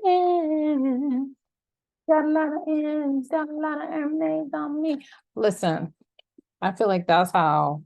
ends. Got a lot of ends, got a lot of earnings on me. Listen, I feel like that's how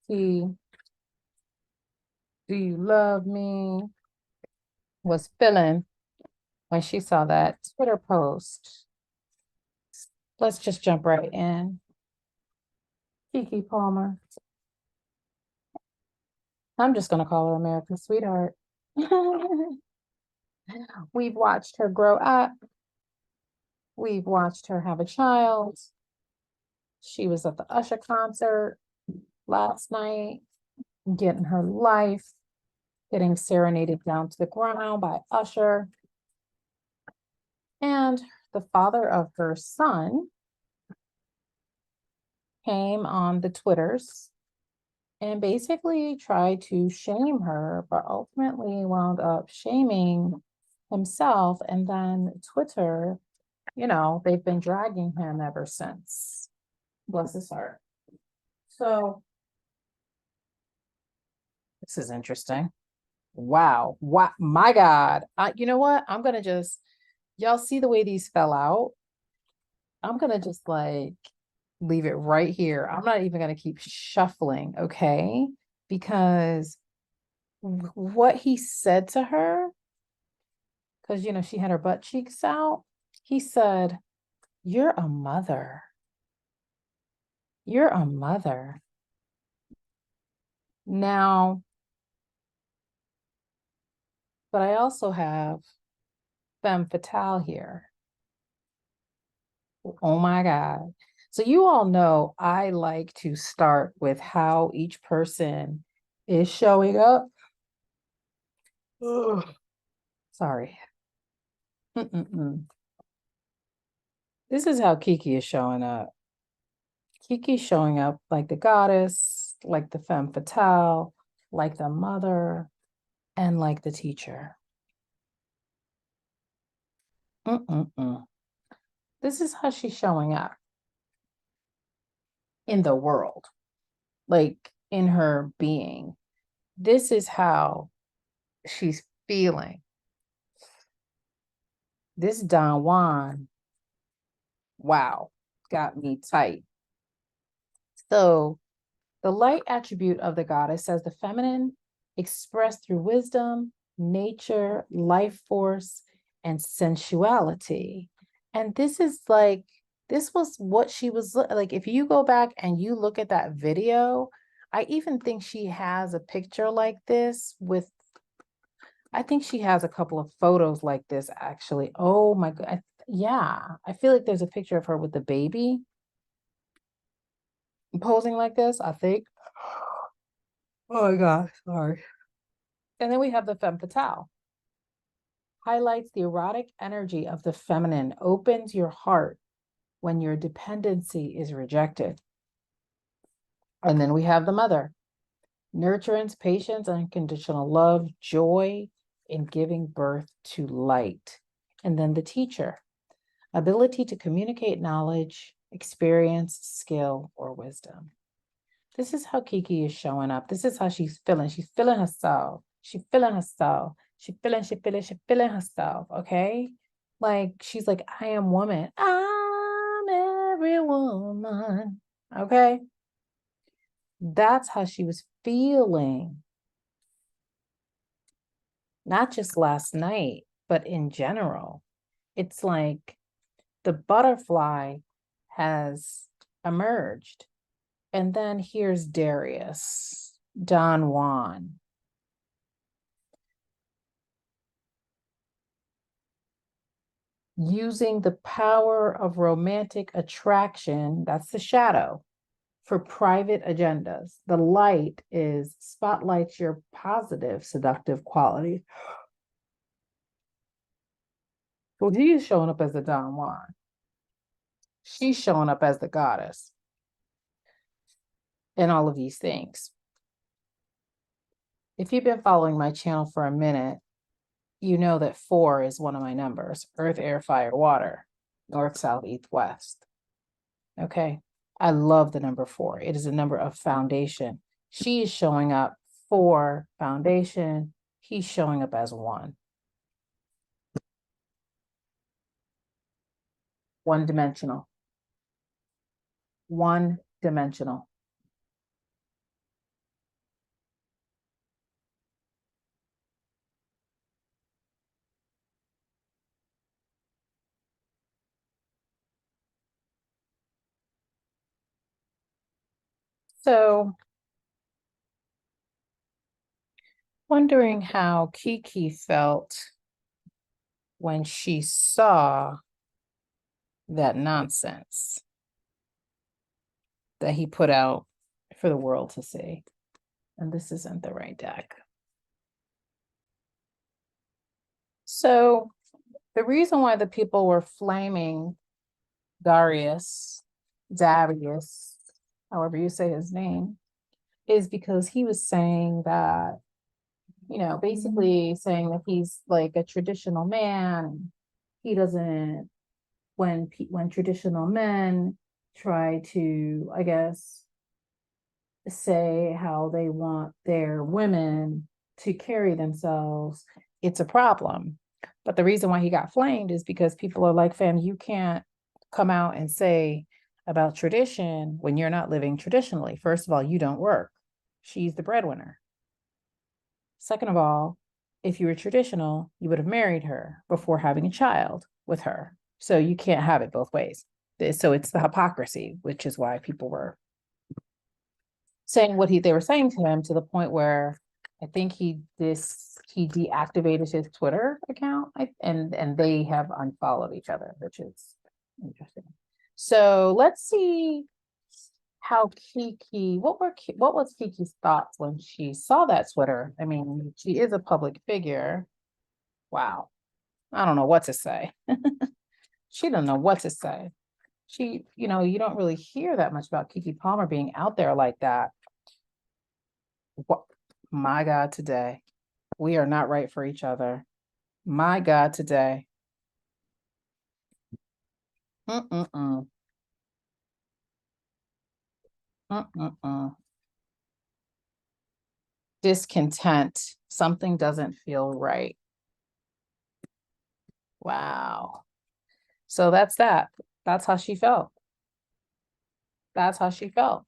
he, do you love me, was feeling when she saw that Twitter post. Let's just jump right in. Keke Palmer. I'm just going to call her America's sweetheart. We've watched her grow up. We've watched her have a child. She was at the Usher concert last night, getting her life, getting serenaded down to the ground by Usher. And the father of her son came on the Twitters and basically tried to shame her, but ultimately wound up shaming himself. And then Twitter, you know, they've been dragging him ever since. Bless his heart. So this is interesting. Wow. What? My God. You know what? I'm going to just, y'all see the way these fell out? I'm going to just like leave it right here. I'm not even going to keep shuffling, okay? Because what he said to her, because, you know, she had her butt cheeks out, he said, "You're a mother. You're a mother." Now, but I also have femme fatale here. Oh my God. So you all know I like to start with how each person is showing up. Ugh. Sorry. This is how Keke is showing up. Keke's showing up like the goddess, like the femme fatale, like the mother, and like the teacher. This is how she's showing up in the world, like in her being. This is how she's feeling. This Don Juan, wow, got me tight. So the light attribute of the goddess says the feminine expressed through wisdom, nature, life force, and sensuality. And this is like, this was what she was like. If you go back and you look at that video, I even think she has a picture like this with, I think she has a couple of photos like this actually. Oh my God. Yeah, I feel like there's a picture of her with the baby posing like this, I think. Oh my gosh, sorry. And then we have the femme fatale. Highlights the erotic energy of the feminine, opens your heart when your dependency is rejected. And then we have the mother. Nurturance, patience, unconditional love, joy in giving birth to light. And then the teacher. Ability to communicate knowledge, experience, skill, or wisdom. This is how Keke is showing up. This is how she's feeling. She's feeling herself. She's feeling herself. She's feeling herself. Okay. Like she's like, I am woman. I'm every woman. Okay. That's how she was feeling. Not just last night, but in general. It's like the butterfly has emerged. And then here's Darius, Don Juan. Using the power of romantic attraction, that's the shadow, for private agendas. The light is spotlights your positive, seductive qualities. Well, he is showing up as the Don Juan. She's showing up as the goddess. And all of these things. If you've been following my channel for a minute, you know that 4 is one of my numbers. Earth, air, fire, water. North, south, east, west. Okay. I love the number 4. It is a number of foundation. She is showing up for foundation. He's showing up as 1. One dimensional. One dimensional. So, wondering how Keke felt when she saw that nonsense that he put out for the world to see. And this isn't the right deck. So, the reason why the people were flaming Darius, however you say his name, is because he was saying that, basically saying that he's like a traditional man. He doesn't, when traditional men try to, I guess, say how they want their women to carry themselves, it's a problem. But the reason why he got flamed is because people are like, fam, you can't come out and say about tradition when you're not living traditionally. First of all, you don't work. She's the breadwinner. Second of all, if you were traditional, you would have married her before having a child with her. So you can't have it both ways. So it's the hypocrisy, which is why people were saying what they were saying to him, to the point where I think he deactivated his Twitter account, and they have unfollowed each other, which is interesting. So let's see how Keke, what was Keke's thoughts when she saw that Twitter? I mean, she is a public figure. Wow. I don't know what to say. She don't know what to say. She, you don't really hear that much about Keke Palmer being out there like that. What? My God, today. We are not right for each other. My God, today. Mm-mm-mm. Mm-mm-mm. Discontent. Something doesn't feel right. Wow. So that's that. That's how she felt. That's how she felt.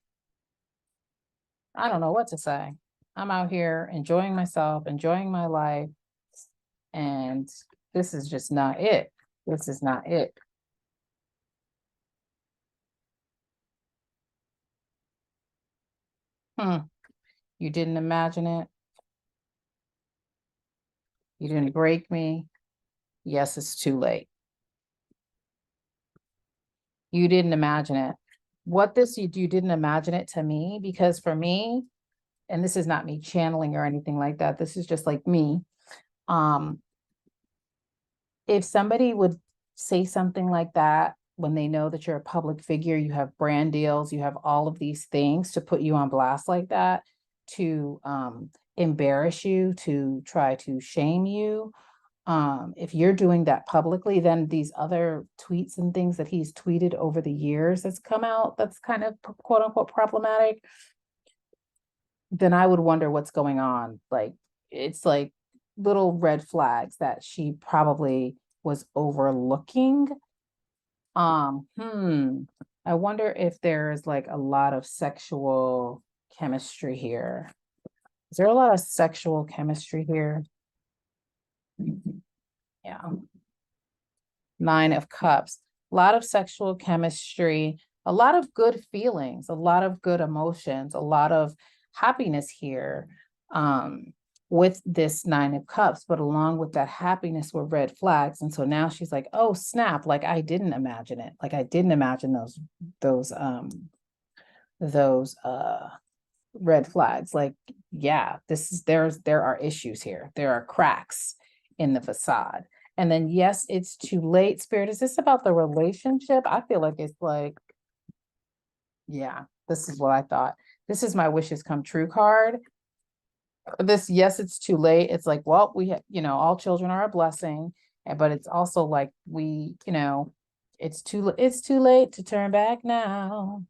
I don't know what to say. I'm out here enjoying myself, enjoying my life, and this is just not it. This is not it. You didn't imagine it. You didn't break me. Yes, it's too late. You didn't imagine it. You didn't imagine it to me, because for me, and this is not me channeling or anything like that, this is just like me. If somebody would say something like that when they know that you're a public figure, you have brand deals, you have all of these things to put you on blast like that, to embarrass you, to try to shame you. If you're doing that publicly, then these other tweets and things that he's tweeted over the years that's come out, that's kind of quote unquote problematic, then I would wonder what's going on. Like, it's like little red flags that she probably was overlooking. I wonder if there's like a lot of sexual chemistry here. Is there a lot of sexual chemistry here? Yeah. Nine of Cups. A lot of sexual chemistry, a lot of good feelings, a lot of good emotions, a lot of happiness here, with this Nine of Cups. But along with that happiness were red flags. And so now she's like, oh, snap, like I didn't imagine it. Like I didn't imagine those red flags. Like, yeah, there are issues here. There are cracks in the facade. And then, yes, it's too late. Spirit, is this about the relationship? I feel like it's like, yeah, this is what I thought. This is my wishes come true card. This, yes, it's too late. It's like, well, we have, all children are a blessing, but it's also like it's too late to turn back now,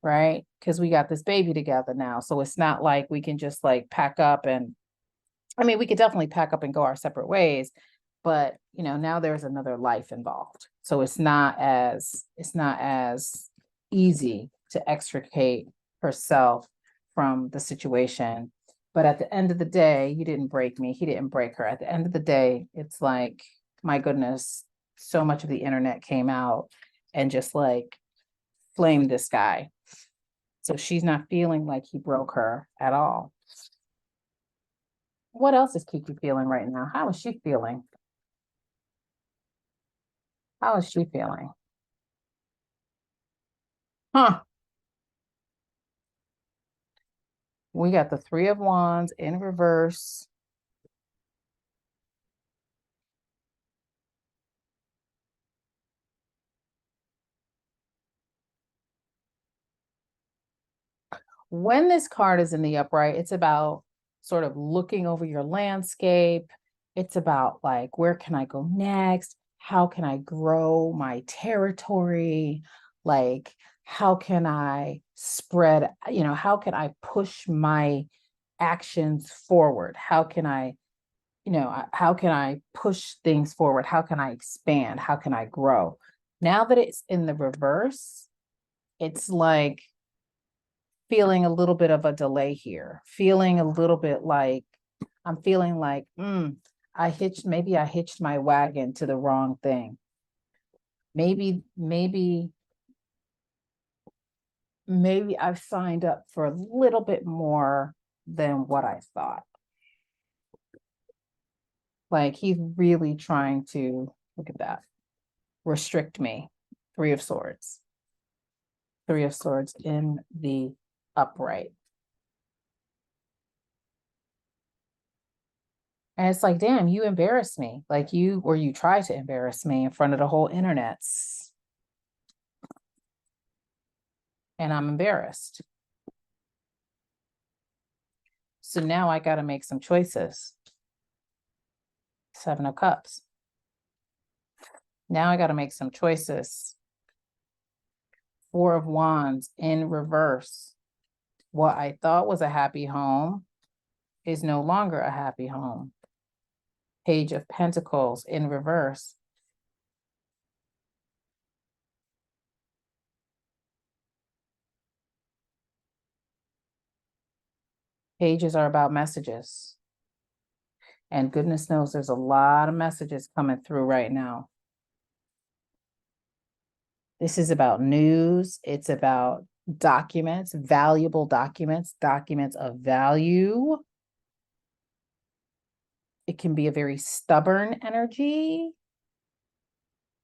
right? Because we got this baby together now. So it's not like we can just like pack up and, I mean, we could definitely pack up and go our separate ways, but now there's another life involved. So it's not as easy to extricate herself from the situation. But at the end of the day, you didn't break me. He didn't break her. At the end of the day, it's like, my goodness, so much of the internet came out and just like flamed this guy. So she's not feeling like he broke her at all. What else is Keke feeling right now? How is she feeling? How is she feeling? Huh. We got the Three of Wands in reverse. When this card is in the upright, it's about sort of looking over your landscape. It's about like, where can I go next? How can I grow my territory? Like, how can I spread, how can I push my actions forward? How can I push things forward? How can I expand? How can I grow? Now that it's in the reverse, it's like feeling a little bit of a delay here, feeling a little bit like I'm feeling like, maybe I hitched my wagon to the wrong thing. Maybe I've signed up for a little bit more than what I thought. Like, he's really trying to, look at that, restrict me. Three of Swords. Three of Swords in the upright. And it's like, damn, you embarrassed me. Like, you try to embarrass me in front of the whole internet. And I'm embarrassed. So now I got to make some choices. Seven of Cups. Now I got to make some choices. Four of Wands in reverse. What I thought was a happy home is no longer a happy home. Page of Pentacles in reverse. Pages are about messages. And goodness knows there's a lot of messages coming through right now. This is about news. It's about documents, valuable documents, documents of value. It can be a very stubborn energy,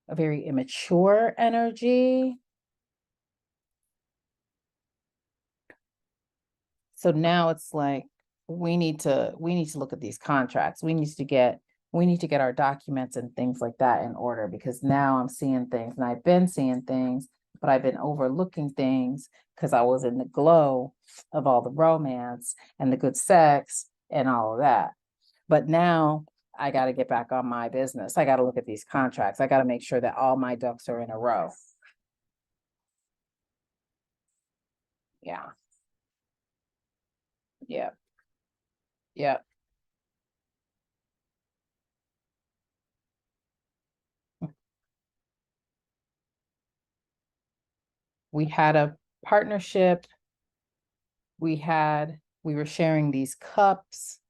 a very immature energy. So now it's like, we need to look at these contracts. We need to get our documents and things like that in order, because now I'm seeing things, and I've been seeing things, but I've been overlooking things because I was in the glow of all the romance and the good sex and all of that. But now I got to get back on my business. I got to look at these contracts. I got to make sure that all my ducks are in a row. Yeah. Yeah. Yeah. We had a partnership. We were sharing these cups,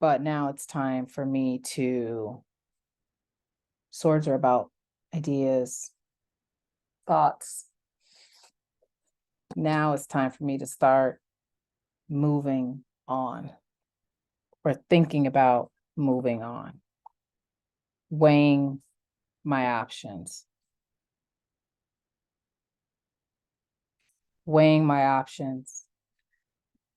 but now it's time for me to, swords are about ideas, thoughts. Now it's time for me to start moving on, or thinking about moving on, weighing my options. Weighing my options.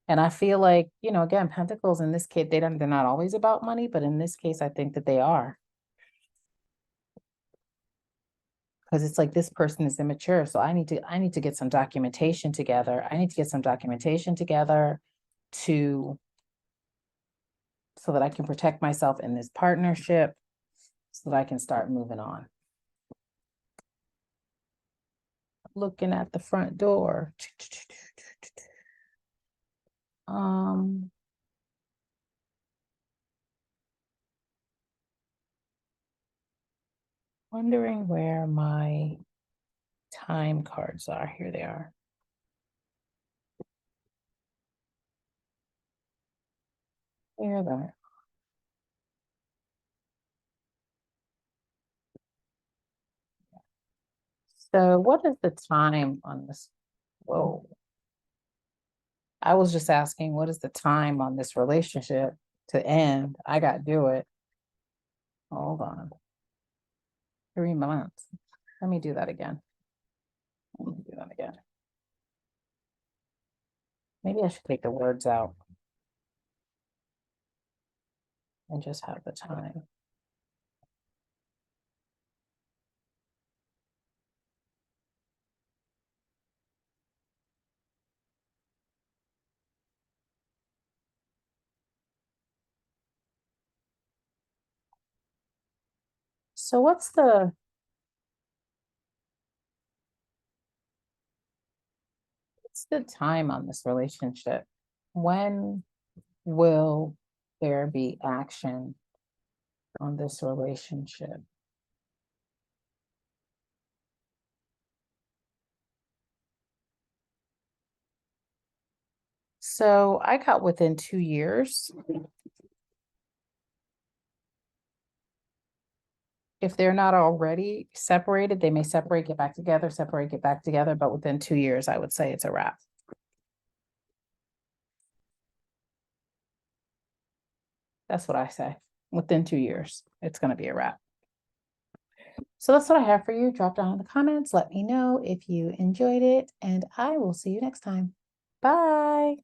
And I feel like, again, Pentacles in this case, they're not always about money, but in this case, I think that they are. Because it's like, this person is immature. So I need to get some documentation together. I need to get some documentation together so that I can protect myself in this partnership, so that I can start moving on. Looking at the front door. Wondering where my time cards are. Here they are. Here they are. So what is the time on this? Whoa. I was just asking, what is the time on this relationship to end? I got to do it. Hold on. 3 months. Let me do that again. Let me do that again. Maybe I should take the words out and just have the time. So what's the time on this relationship? When will there be action on this relationship? So I got within 2 years. If they're not already separated, they may separate, get back together, separate, get back together, but within 2 years, I would say it's a wrap. That's what I say. Within 2 years, it's going to be a wrap. So that's what I have for you. Drop down in the comments. Let me know if you enjoyed it, and I will see you next time. Bye.